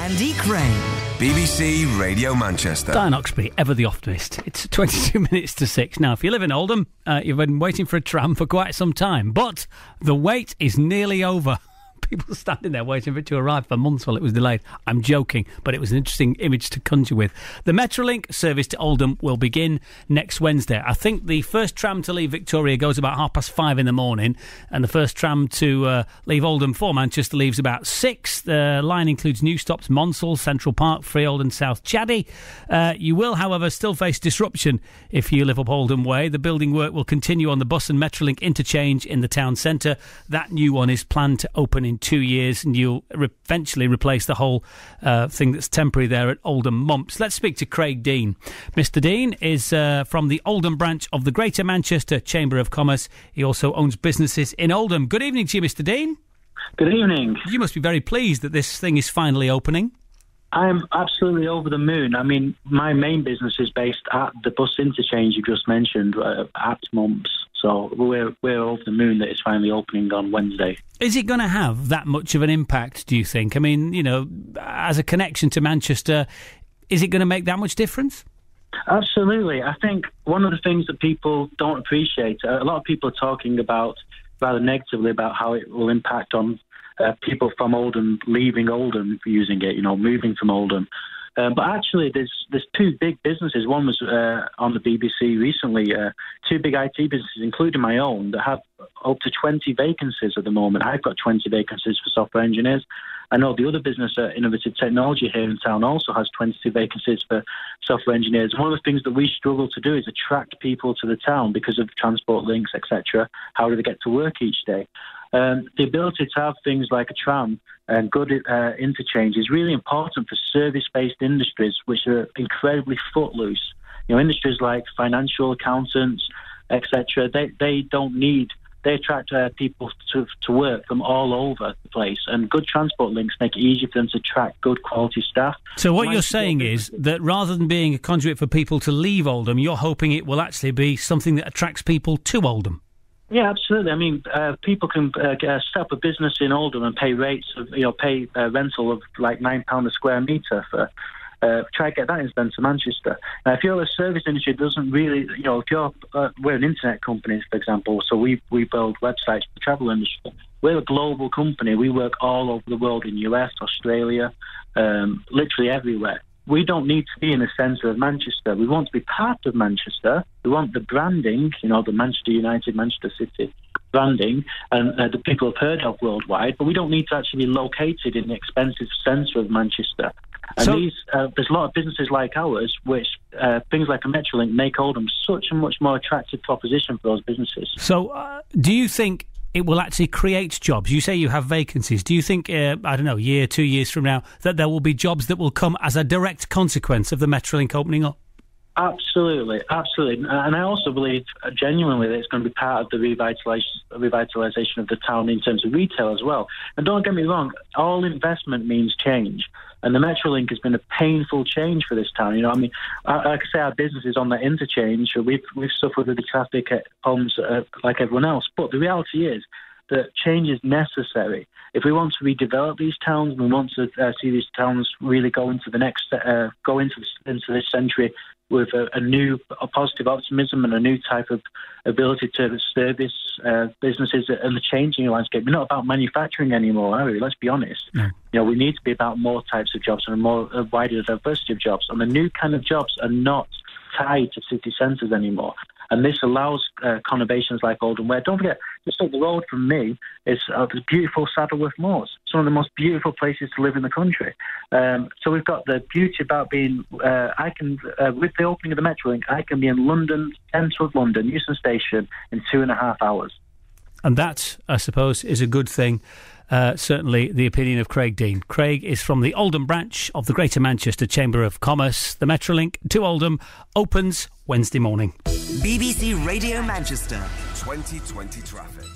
Andy Crane. BBC Radio Manchester. Diane Oxby, ever the optimist. It's 22 minutes to 6. Now, if you live in Oldham, you've been waiting for a tram for quite some time, but the wait is nearly over. People standing there waiting for it to arrive for months while it was delayed. I'm joking, but it was an interesting image to conjure with. The Metrolink service to Oldham will begin next Wednesday. I think the first tram to leave Victoria goes about 5:30 in the morning, and the first tram to leave Oldham for Manchester leaves about 6. The line includes new stops Monsall, Central Park, Freehold and South Chaddy. You will, however, still face disruption if you live up Oldham Way. The building work will continue on the bus and Metrolink interchange in the town centre. That new one is planned to open in 2 years, and you'll eventually replace the whole thing that's temporary there at Oldham Mumps. Let's speak to Craig Dean. Mr. Dean is from the Oldham branch of the Greater Manchester Chamber of Commerce. He also owns businesses in Oldham. Good evening to you, Mr. Dean. Good evening. You must be very pleased that this thing is finally opening. I'm absolutely over the moon. I mean, my main business is based at the bus interchange you just mentioned, at Mumps. So we're over the moon that it's finally opening on Wednesday. Is it going to have that much of an impact, do you think? I mean, you know, as a connection to Manchester, is it going to make that much difference? Absolutely. I think one of the things that people don't appreciate, a lot of people are talking about rather negatively about how it will impact on people from Oldham leaving Oldham using it, you know, moving from Oldham. But actually, there's two big businesses. One was on the BBC recently, two big IT businesses, including my own, that have up to 20 vacancies at the moment. I've got 20 vacancies for software engineers. I know the other business, Innovative Technology here in town, also has 22 vacancies for software engineers. One of the things that we struggle to do is attract people to the town because of transport links, etc. How do they get to work each day? The ability to have things like a tram and good interchange is really important for service-based industries, which are incredibly footloose. You know, industries like financial accountants, etc. They attract people to work from all over the place, and good transport links make it easier for them to attract good quality staff. So what you're saying is that rather than being a conduit for people to leave Oldham, you're hoping it will actually be something that attracts people to Oldham. Yeah, absolutely. I mean, people can set up a business in Oldham and pay rates of, pay rental of like £9 a square metre for. Try to get that instead to Manchester. Now, if you're a service industry, it doesn't really, if you're, we're an internet company, for example, so we build websites for the travel industry. We're a global company. We work all over the world, in US, Australia, literally everywhere. We don't need to be in the centre of Manchester. We want to be part of Manchester. We want the branding, the Manchester United, Manchester City branding, and that people have heard of worldwide, but we don't need to actually be located in the expensive centre of Manchester. And there's a lot of businesses like ours, which things like a Metrolink make Oldham such a much more attractive proposition for those businesses. So do you think it will actually create jobs? You say you have vacancies. Do you think, year, 2 years from now, that there will be jobs that will come as a direct consequence of the Metrolink opening up? Absolutely. And I also believe genuinely that it's going to be part of the revitalisation of the town in terms of retail as well. And don't get me wrong, all investment means change. And the Metrolink has been a painful change for this town. Like I say, our business is on that interchange. We've suffered with the traffic at homes like everyone else. But the reality is that change is necessary. If we want to redevelop these towns, we want to see these towns really go into the next, into this century with a positive optimism and a new type of ability to service businesses and the changing landscape. We're not about manufacturing anymore, are we? Let's be honest. No. We need to be about more types of jobs and a wider diversity of jobs. And the new kind of jobs are not tied to city centres anymore. And this allows conurbations like Oldham, where, don't forget, just up the road from me is the beautiful Saddleworth Moors, some of the most beautiful places to live in the country. So we've got the beauty about being, with the opening of the Metrolink, I can be in London, centre of London, Euston Station, in 2.5 hours. And that, I suppose, is a good thing. Certainly the opinion of Craig Dean. Craig is from the Oldham branch of the Greater Manchester Chamber of Commerce. The Metrolink to Oldham opens Wednesday morning. BBC Radio Manchester. 2020 traffic.